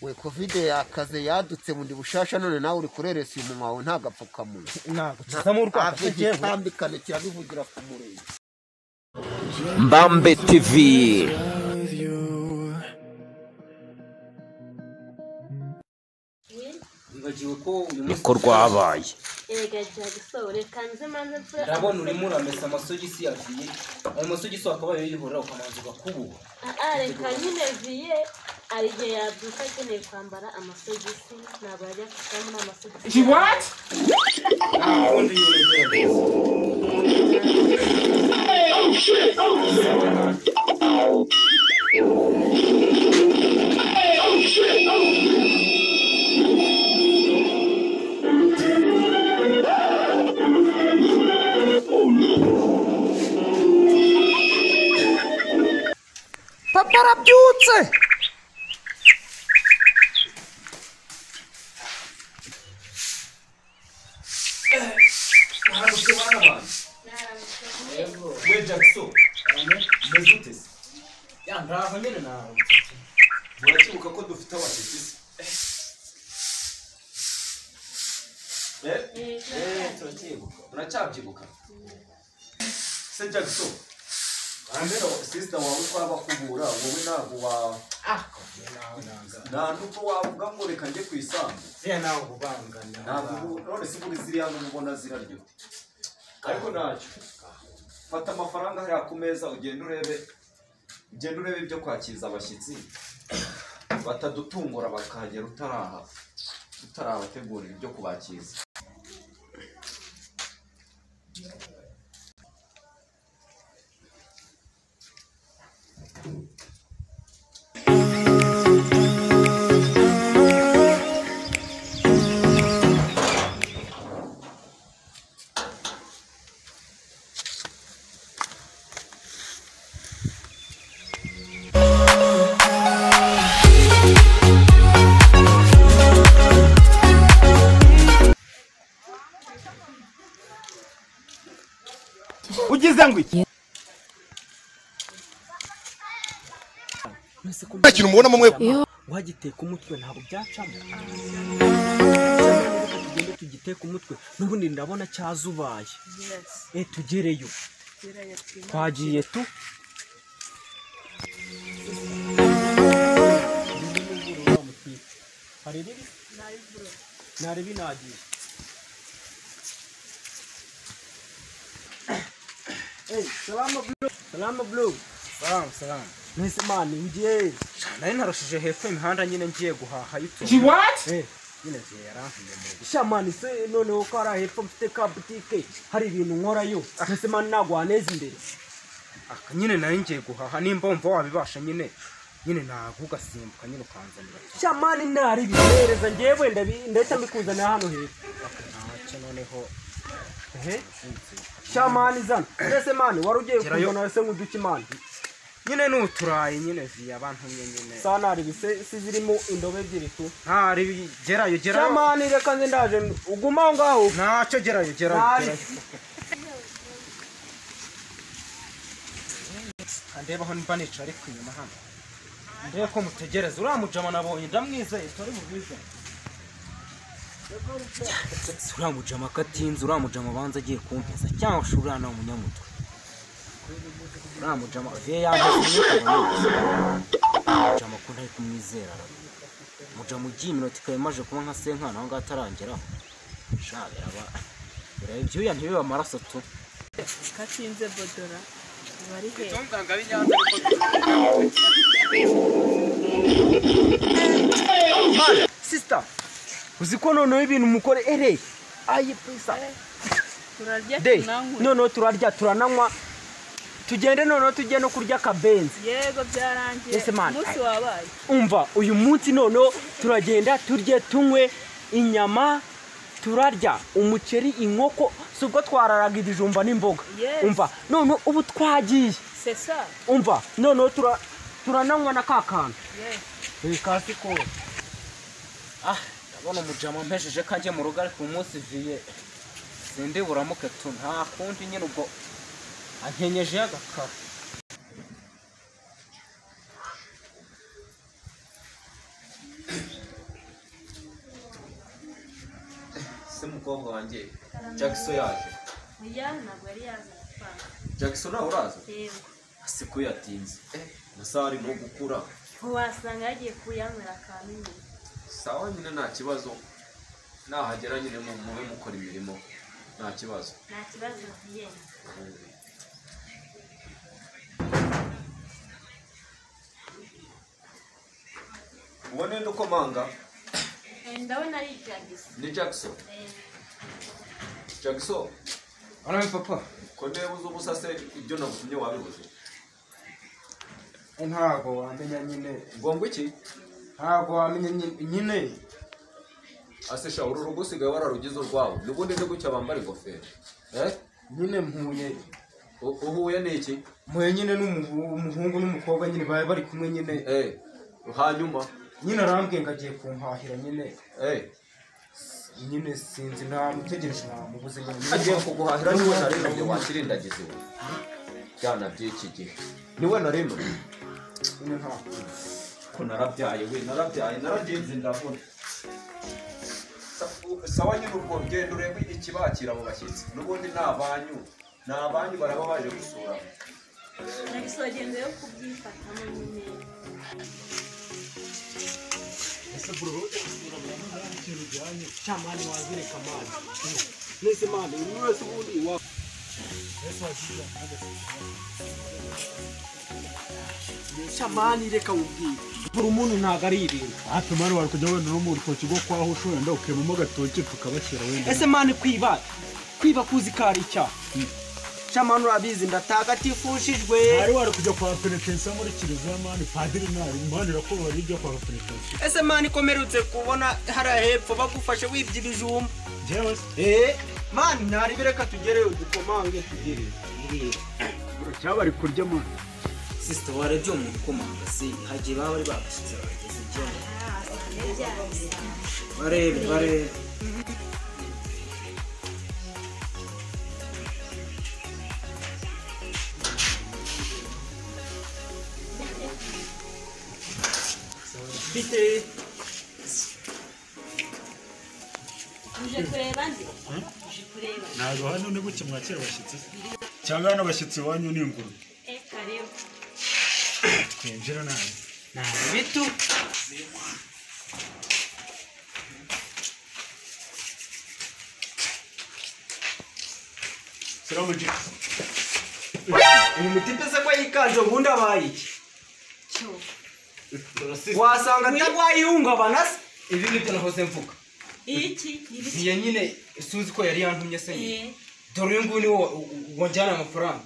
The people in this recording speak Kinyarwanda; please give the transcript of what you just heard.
we covid yakaze yadutse mundi bushasha none nawe uri kureresa umunwa wawe ntagapfukamunwa ntago kizamo urwaka tambikane cyabivugira ku murenge Mbambe TV. Niko rwabaye. Ndabona urimo uramesa amasogisi yaviye. Ayo masogisi akaba yihora ukamanza ugakububa. Reka nyine viye ari igihe yabyuka akeneye kwambara amasogisi ntabwo yajya kujyamo amasogisi. What? Papa arabyutse. Murakibuka ko dufite abashyitsi turakibuka muracabyibuka se Jackson ambera sister wawe twabakubura wowe ntabwo wa ntabwo wavuga ngo reka njye kwisambu nawe ubangana ntabwo none se muri ziriya n'ubona ziraryo ariko ntacyo fata amafaranga hariya ku meza ugenda urebe ibyo kwakiza abashyitsi batadutungura bakagera utarabategurira ibyo kubakiza. ugize ngo iki Ikintu mubona mwe wagiteka umutwe ntabwo byacamo tugende tugiteka umutwe n'ubundi ndabona cyazubaye tugereyo twagiye tu naribi nagiye Salama bro. Salam. Nese mani ngiye. Nari narushije hepfo imihanda nyine ngiye guhaha yito. What? Nyine yaramfinde muri. Shamani se none uko ara hepfo mfite ka boutique hari ibintu nkorayo. Nese mani nagwaneza imbere. Aka nyine nari ngiye guhaha nimba umva wabibasha nyine naguga simbuka nyine ukanzanira. Shamani nari bihereza ngiye ndahita mbikuzana hano hepfo. Ntacyo noneho Shamani zana. Ese mani warugiye kubona se nguduki mani. Nyine n'uturaye nyine via abantu nyine. Sana ari bise sizirimo indobe ebyiri tu. Ntari gerayo. Shamani reka nze ndaje uguma ngaho. Ntacyo gerayo. Andeba ho niba nicara ariko inyuma hano. Ndebe ko mutegereza uramujama nabonye ndamwizeye tori mubwiza. Uramujama katinze uramujama banza agiye kumpeza cyangwa shura na umunyamutwe uramujama vie yameze mujama ko ntari kumwizera mujama ugiye iminota ikayemaje kuba nka senkana aho ngatarangeraho shabera bera ibyo yantibe amaraso tu katinze bodora bari he tumvanga binyanza sister uziko noneho ibintu mukore ayi pesa turarya tunanywa noneho turarya turananywa tugende noneho tujye no kurya kabenzi yego byarangiye umunsi wabaye umva uyu munsi noneho turagenda turye tunywe inyama turarya umuceri inkoko subwo twararaga ibijumba n'imboga umva noneho ubu twagiye sesa umva noneho turananywa na kakana kasi ko Bono mujama mpesheje kanje mu rugo ariko umunsi viye sinde buramuke tu nta kundi nyine ubwo ankenyeje agakara umukobwa wanjye Jackson yaje oya ntabwo yari yaje gutwara Jackson nawe uraza yego ase ko yatinze amasaha arimo gukura wasanga yagiye kuyanywera akantu nyine sawa nyine nta kibazo nahagera nyine mube mukora imirimo nta kibazo ngiye ubone nduko manga ndabona ari Jackson ni Jackson Jackson Ana papa ko nebuze ubusa se ibyo nagutumye wabibuze ntago wamenya nyine ngombwa iki ntago wamenya nyine ase sha uru rugo sigaye wararugize urwawe nubundi ndi gucya bambara ingofero nyine mpuye uhuye n'iki mpuye nyine n'umuhungu n'umukobwa nyine bari kumwe nyine hanyuma nyine arambwiye ngo agiye kumpahira nyine nyine sinzi ntamutegereje namubuze nyine agiye kuguhahira niwe naremye wakirindagize we byana by'iki gihe niwe naremye nyine ntabwo ko narabyaye we naragenze ndabona sawa nyine urwo rugendo urebe ikibakira mu bashyitsi n'ubundi ni abanyu baraba baje gusura Jackson agenda yo kubyifatamo nyine ese bro ikintu bijyanye cyamani wazireka mani nese mani uyu wese ubundi wa ese wagira cyamani reka ubwire buri umuntu ntago ari ibintu hafi mani wari kujya wenda no mu rutoki rwo kwaho ushobora ukemamo agatoki tukabashyira wenda ese mani kwiba kuzi ko ari icyaha cyamani urabizi ndatagatifushijwe hari wari kujya kwa penetensiyo muri kiliziya mani padiri ntari mani rakubara ibyo kwa penetensiyo ese mani komerutse kubona hariya hepfo bagufashe wibye ibijumba njyewe se mani ntari bireka tugereyo dukomange tugereyo cyaba ari kurya mani sisita warebye umuntu ukomanga se hagiye baba bari bagushize bageze igenda barebe bite uje kureba ndi uje kureba ntabwo hano ni buke mwakira abashyitsi cyangwa hano abashyitsi iwanyu ni ingurube karibu twinjira nawe bitu salamu ji uyu mutipe se ko yikanje ubundi abaye iki cyo wasanga atagwaye ihungabana se ibi nibyo nahoze mvuga iki iyo nyine suzi ko yari yantumye se dore uyu nguyu ni wo wajyana amafaranga